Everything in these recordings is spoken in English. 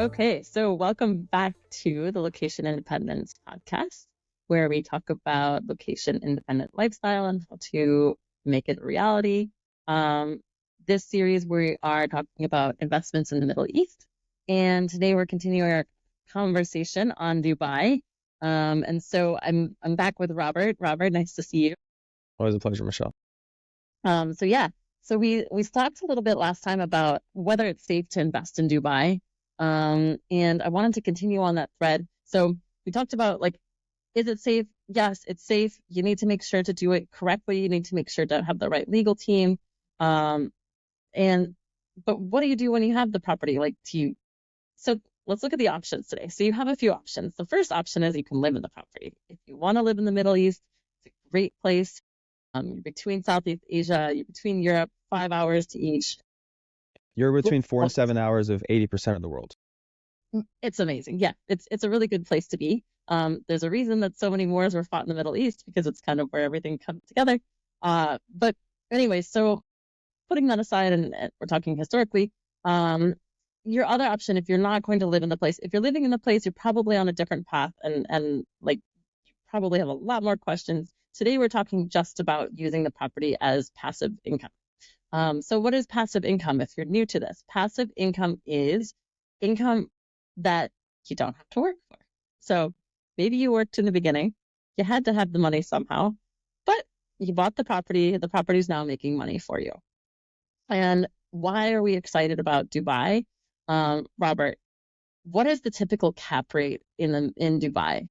Okay, so welcome back to the Location Independence podcast, where we talk about location independent lifestyle and how to make it a reality. This series, we are talking about investments in the Middle East, and today we're continuing our conversation on Dubai. And so I'm back with Robert. Robert, nice to see you. Always a pleasure, Michelle. So we talked a little bit last time about whether it's safe to invest in Dubai. And I wanted to continue on that thread. So we talked about, like, is it safe? Yes, it's safe. You need to make sure to do it correctly. You need to make sure to have the right legal team. But what do you do when you have the property? So let's look at the options today. So you have a few options. The first option is you can live in the property. If you want to live in the Middle East, it's a great place. You're between Southeast Asia, you're between Europe, 5 hours to each. You're between 4 and 7 hours of 80% of the world. It's amazing. Yeah, it's a really good place to be. There's a reason that so many wars were fought in the Middle East, because it's kind of where everything comes together. But anyway, so putting that aside, and we're talking historically, your other option, if you're not going to live in the place, if you're living in the place, you're probably on a different path, and like, you probably have a lot more questions. Today, we're talking just about using the property as passive income. So what is passive income? If you're new to this, passive income is income that you don't have to work for. So maybe you worked in the beginning, you had to have the money somehow, but you bought the property's now making money for you. And why are we excited about Dubai? Robert, what is the typical cap rate in Dubai?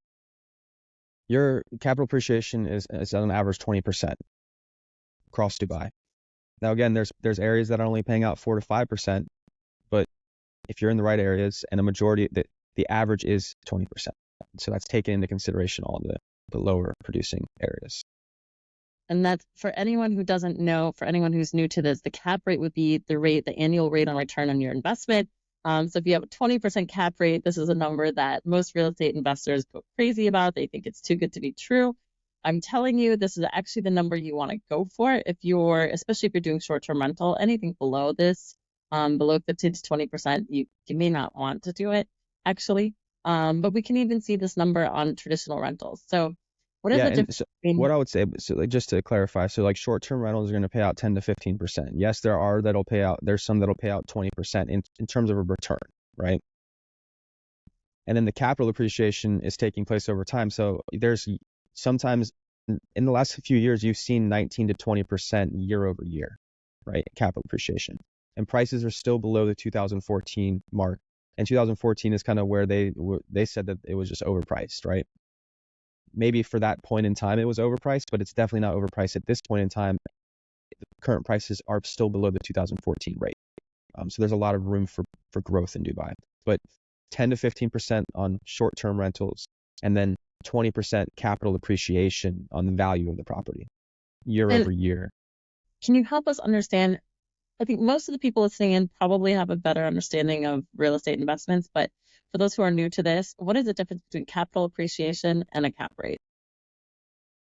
Your capital appreciation is on average 20% across Dubai. Now, again, there's areas that are only paying out 4 to 5%, but if you're in the right areas, and a majority, the average is 20%. So that's taken into consideration all the lower producing areas. And that's, for anyone who doesn't know, for anyone who's new to this, the cap rate would be the annual rate on return on your investment. So if you have a 20% cap rate, this is a number that most real estate investors go crazy about. They think it's too good to be true. I'm telling you, this is actually the number you want to go for especially if you're doing short-term rental. Anything below this, below 15 to 20%, you may not want to do it, actually. But we can even see this number on traditional rentals. So what is the difference? What I would say, just to clarify, short-term rentals are going to pay out 10 to 15%. Yes, there's some that'll pay out 20% in terms of a return, right? And then the capital appreciation is taking place over time. So there's sometimes in the last few years, you've seen 19 to 20% year over year, right? Capital appreciation. And prices are still below the 2014 mark. And 2014 is kind of where they said that it was just overpriced, right? Maybe for that point in time, it was overpriced, but it's definitely not overpriced at this point in time. The current prices are still below the 2014 rate. So there's a lot of room for growth in Dubai. But 10 to 15% on short-term rentals, and then 20% capital appreciation on the value of the property year over year. Can you help us understand? I think most of the people listening in probably have a better understanding of real estate investments, but for those who are new to this, what is the difference between capital appreciation and a cap rate?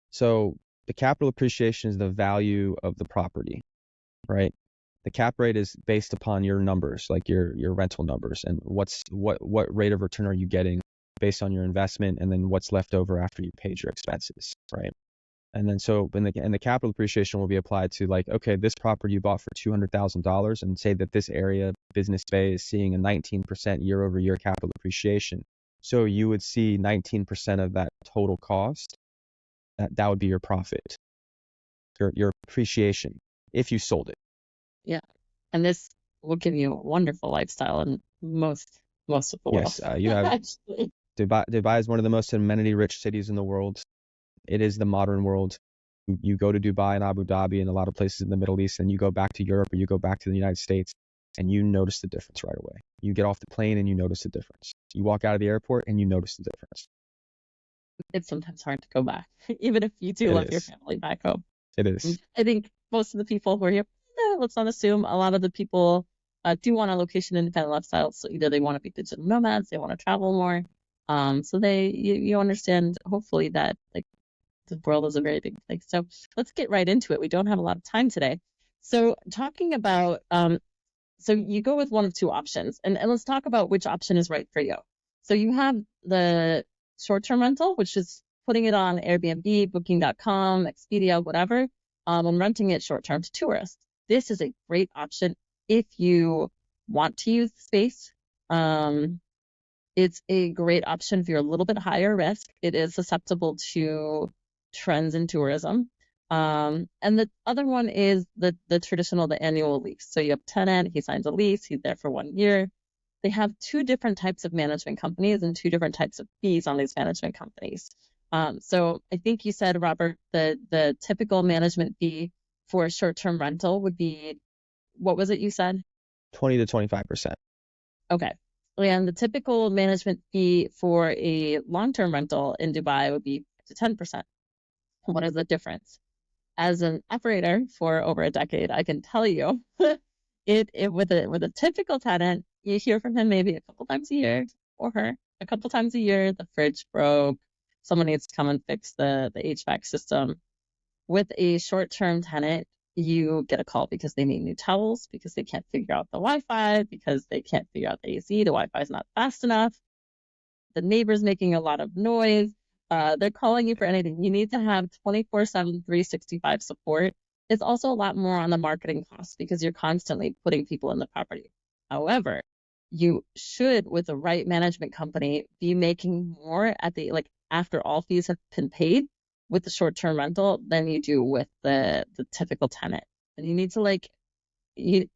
So the capital appreciation is the value of the property, right? The cap rate is based upon your numbers, like your rental numbers, and what rate of return are you getting based on your investment, and then what's left over after you paid your expenses, right? And then the capital appreciation will be applied to, like, okay, this property you bought for $200,000, and say that this area, Business Bay, is seeing a 19% year over year capital appreciation. So you would see 19% of that total cost. That would be your profit, your appreciation, if you sold it. Yeah, and this will give you a wonderful lifestyle in most of the world. Yes, you have actually. Dubai is one of the most amenity-rich cities in the world. It is the modern world. You go to Dubai and Abu Dhabi and a lot of places in the Middle East, and you go back to Europe or you go back to the United States, and you notice the difference right away. You get off the plane and you notice the difference. You walk out of the airport and you notice the difference. It's sometimes hard to go back, even if you do love your family back home. It is. I think most of the people who are here, let's not assume, a lot of the people do want a location independent lifestyle. So either they want to be digital nomads, they want to travel more. So you understand, hopefully, that, like, the world is a very big place. So let's get right into it. We don't have a lot of time today. So talking about So you go with one of two options, and let's talk about which option is right for you. So you have the short-term rental, which is putting it on Airbnb, Booking.com, Expedia, whatever, and renting it short-term to tourists. This is a great option if you want to use the space. It's a great option if you're a little bit higher risk. It is susceptible to trends in tourism. And the other one is the traditional, the annual lease. So you have a tenant, he signs a lease, he's there for 1 year. They have two different types of management companies and two different types of fees on these management companies. So I think you said, Robert, the typical management fee for a short-term rental would be, what was it you said? 20 to 25%. Okay. And the typical management fee for a long-term rental in Dubai would be to 10%. What is the difference? As an operator for over a decade, I can tell you it with a typical tenant, you hear from him maybe a couple times a year, or her a couple times a year. The fridge broke, someone needs to come and fix the HVAC system. With a short-term tenant, you get a call because they need new towels, because they can't figure out the Wi-Fi, because they can't figure out the AC, the Wi-Fi is not fast enough, the neighbor's making a lot of noise. They're calling you for anything. You need to have 24/7, 365 support. It's also a lot more on the marketing costs because you're constantly putting people in the property. However, you should, with the right management company, be making more at the, like, after all fees have been paid with the short-term rental than you do with the typical tenant. And you need to you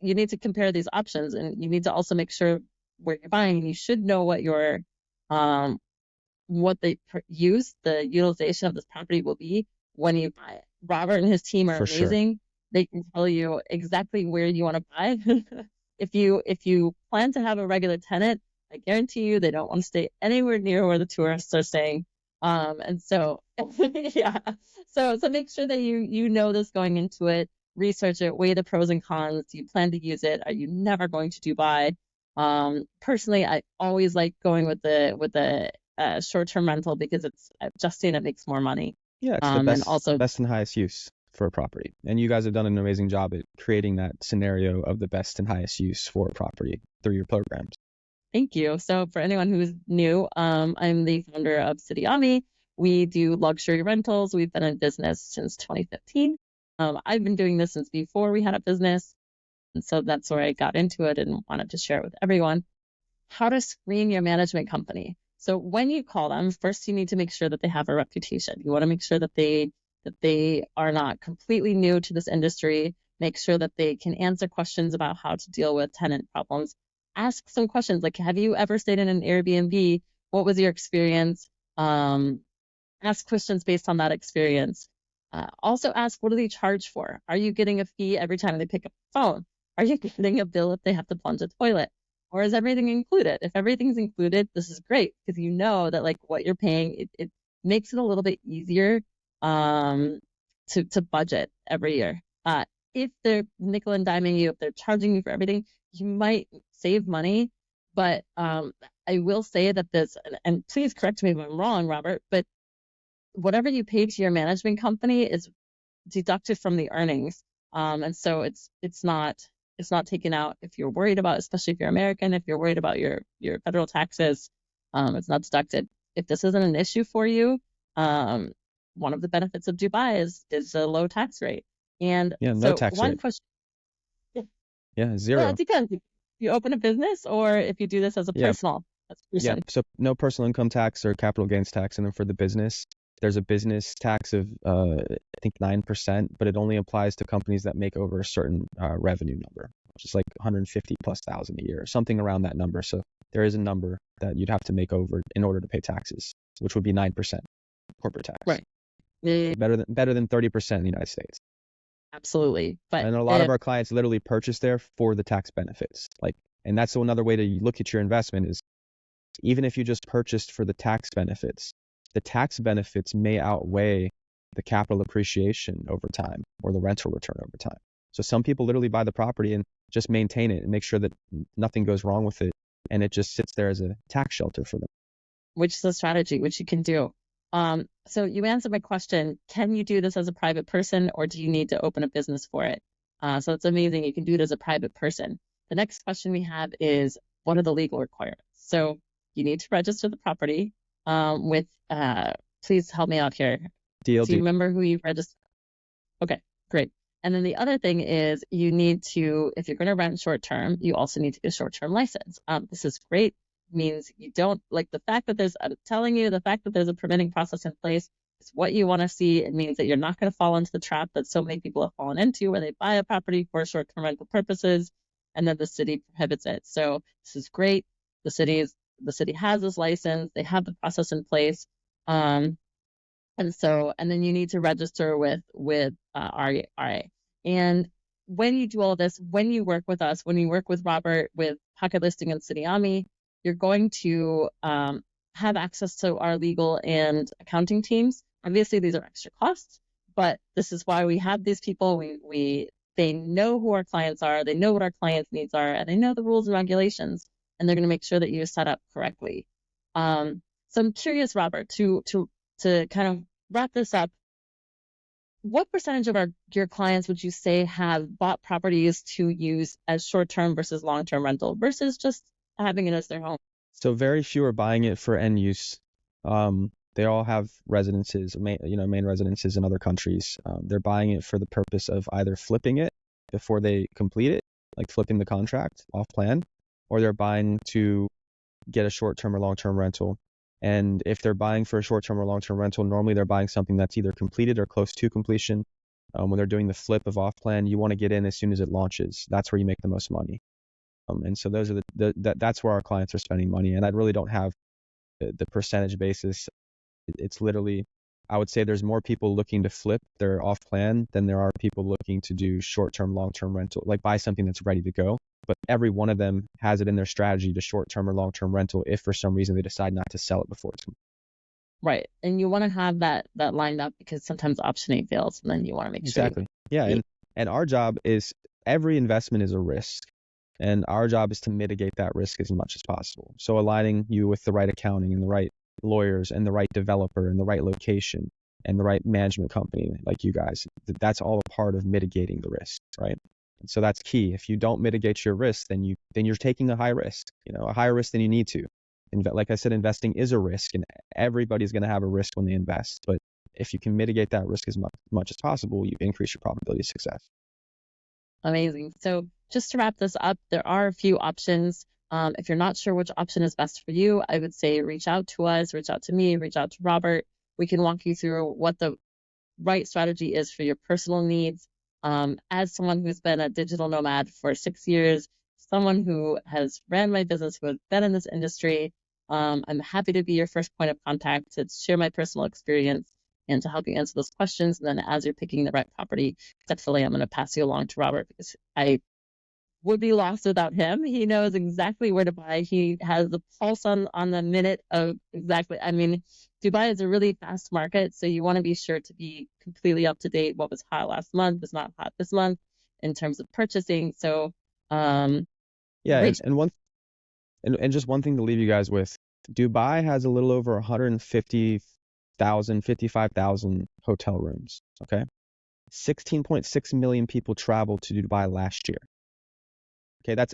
need to compare these options, and you need to also make sure where you're buying. You should know what they use, the utilization of this property will be when you buy it. Robert and his team are For sure. amazing. They can tell you exactly where you want to buy. If you plan to have a regular tenant, I guarantee you they don't want to stay anywhere near where the tourists are staying. And so yeah. So make sure that you know this going into it, research it, weigh the pros and cons. Do you plan to use it? Are you never going to Dubai? Personally, I always like going with the short-term rental because I've just seen it makes more money. Yeah, it's the And also, best and highest use for a property. And you guys have done an amazing job at creating that scenario of the best and highest use for a property through your programs. thank you. So for anyone who's new, I'm the founder of City Ami. We do luxury rentals. We've been in business since 2015. I've been doing this since before we had a business. And so that's where I got into it and wanted to share it with everyone. How to screen your management company. So when you call them, first you need to make sure that they have a reputation. You want to make sure that they are not completely new to this industry. Make sure that they can answer questions about how to deal with tenant problems. Ask some questions like, have you ever stayed in an Airbnb? What was your experience? Ask questions based on that experience. Also ask, what do they charge for? Are you getting a fee every time they pick up the phone? Are you getting a bill if they have to plunge a toilet? Or is everything included? If everything's included, this is great because you know that, like, what you're paying, it makes it a little bit easier to budget every year. If they're nickel and diming you, if they're charging you for everything, you might save money. But I will say that this, and please correct me if I'm wrong, Robert, but whatever you pay to your management company is deducted from the earnings. And so it's not taken out if you're worried about, especially if you're American, if you're worried about your federal taxes, it's not deducted. If this isn't an issue for you, one of the benefits of Dubai is a low tax rate. And Yeah, no so tax one rate. question, yeah, Yeah, well, zero. it depends. If you open a business or if you do this as a Yeah, personal yeah. person. So no personal income tax or capital gains tax. And then for the business, there's a business tax of I think 9%, but it only applies to companies that make over a certain revenue number, which is like 150 plus thousand a year, something around that number. So there is a number that you'd have to make over in order to pay taxes, which would be 9% corporate tax. Right. Eh, Better than 30% in the United States. Absolutely. But And a lot of our clients literally purchase there for the tax benefits. And that's another way to look at your investment is even if you just purchased for the tax benefits may outweigh the capital appreciation over time or the rental return over time. So some people literally buy the property and just maintain it and make sure that nothing goes wrong with it. And it just sits there as a tax shelter for them. which is a strategy which you can do. So you answered my question, can you do this as a private person or do you need to open a business for it? So it's amazing. You can do it as a private person. the next question we have is, what are the legal requirements? So you need to register the property with, please help me out here. Do you DLD. remember who you registered? Okay, great. And then the other thing is you need to, if you're going to rent short term, you also need to get a short term license. This is great. Means you don't like the fact that there's, I'm telling you, the fact that there's a permitting process in place is what you want to see. It means that you're not going to fall into the trap that so many people have fallen into, where they buy a property for short term rental purposes and then the city prohibits it. So this is great. The city has this license. They have the process in place. And then you need to register with RA. And when you do all this, when you work with us, when you work with Robert with Pocket Listing and City Ami, you're going to have access to our legal and accounting teams. Obviously, these are extra costs, but this is why we have these people. They know who our clients are, they know what our clients' needs are, and they know the rules and regulations, and they're going to make sure that you're set up correctly. So I'm curious, Robert, to kind of wrap this up, what percentage of your clients would you say have bought properties to use as short-term versus long-term rental versus just having it as their home? So very few are buying it for end use. They all have residences, main residences in other countries. They're buying it for the purpose of either flipping it before they complete it, like flipping the contract off plan, or they're buying to get a short-term or long-term rental. And if they're buying for a short-term or long-term rental, normally they're buying something that's either completed or close to completion. When they're doing the flip of off-plan, you want to get in as soon as it launches. That's where you make the most money. And so those are that's where our clients are spending money. And I really don't have the percentage basis. It's literally, I would say there's more people looking to flip their off-plan than there are people looking to do short-term, long-term rental, like buy something that's ready to go. But every one of them has it in their strategy to short-term or long-term rental if for some reason they decide not to sell it before it's complete. Right. And you want to have that lined up because sometimes option A fails, and then you want to make sure. Exactly. Yeah. And our job is, every investment is a risk. And our job is to mitigate that risk as much as possible. So aligning you with the right accounting and the right lawyers and the right developer and the right location and the right management company like you guys, that's all a part of mitigating the risk, right? And so that's key. If you don't mitigate your risk, then you're taking a high risk, a higher risk than you need to. Like I said, investing is a risk, and everybody's going to have a risk when they invest. But if you can mitigate that risk as much as possible, you increase your probability of success. Amazing. So just to wrap this up, there are a few options. If you're not sure which option is best for you, I would say reach out to us, reach out to me, reach out to Robert. We can walk you through what the right strategy is for your personal needs. As someone who's been a digital nomad for 6 years, someone who has ran my business, who has been in this industry, I'm happy to be your first point of contact to share my personal experience and to help you answer those questions. And then as you're picking the right property, definitely I'm going to pass you along to Robert because I would be lost without him. He knows exactly where to buy. He has the pulse on the minute of exactly. I mean, Dubai is a really fast market, so you want to be sure to be completely up to date. What was hot last month is not hot this month in terms of purchasing. So, yeah, and just one thing to leave you guys with: Dubai has a little over 150,000, 55,000 hotel rooms. Okay, 16.6 million people traveled to Dubai last year. Okay, that's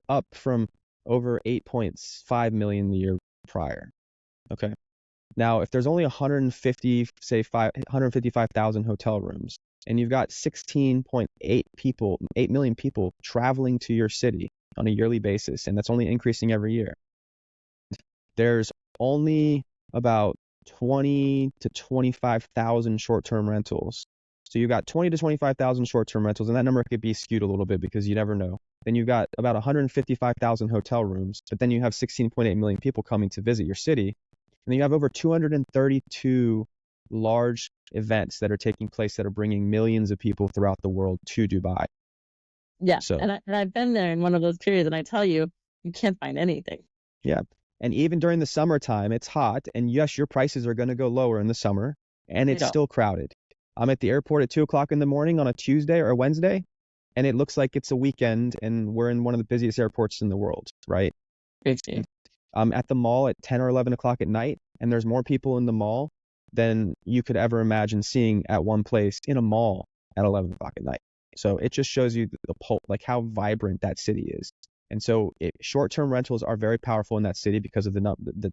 up from over 8.5 million the year prior. Okay. Now, if there's only 155,000 hotel rooms, and you've got 8 million people traveling to your city on a yearly basis, and that's only increasing every year, there's only about 20 to 25,000 short-term rentals. So you've got 20 to 25,000 short-term rentals, and that number could be skewed a little bit because you never know. Then you've got about 155,000 hotel rooms, but then you have 16.8 million people coming to visit your city. And then you have over 232 large events that are taking place that are bringing millions of people throughout the world to Dubai. Yeah, so, and I've been there in one of those periods, and I tell you, you can't find anything. Yeah, and even during the summertime, it's hot, and yes, your prices are going to go lower in the summer, and it's still crowded. I'm at the airport at 2 o'clock in the morning on a Tuesday or a Wednesday, and it looks like it's a weekend, and we're in one of the busiest airports in the world, right? I'm at the mall at 10 or 11 o'clock at night, and there's more people in the mall than you could ever imagine seeing at one place in a mall at 11 o'clock at night. So it just shows you like how vibrant that city is. And so short-term rentals are very powerful in that city because of the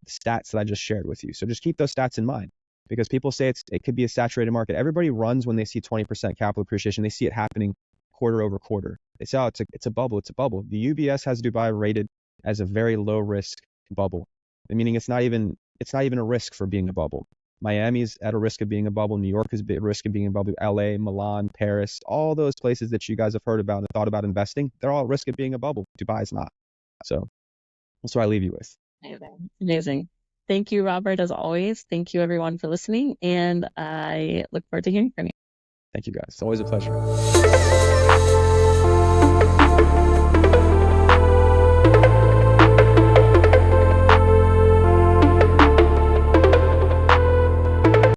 stats that I just shared with you. So just keep those stats in mind, because people say it could be a saturated market. Everybody runs when they see 20% capital appreciation. They see it happening quarter over quarter. They say, oh, it's a bubble. It's a bubble. The UBS has Dubai rated as a very low risk bubble, meaning it's not even a risk for being a bubble. Miami's at a risk of being a bubble. New York is at risk of being a bubble. LA, Milan, Paris, all those places that you guys have heard about and thought about investing, they're all at risk of being a bubble. Dubai is not. So that's what I leave you with. Amazing. Amazing. Thank you, Robert, as always. Thank you, everyone, for listening. And I look forward to hearing from you. Thank you, guys. It's always a pleasure.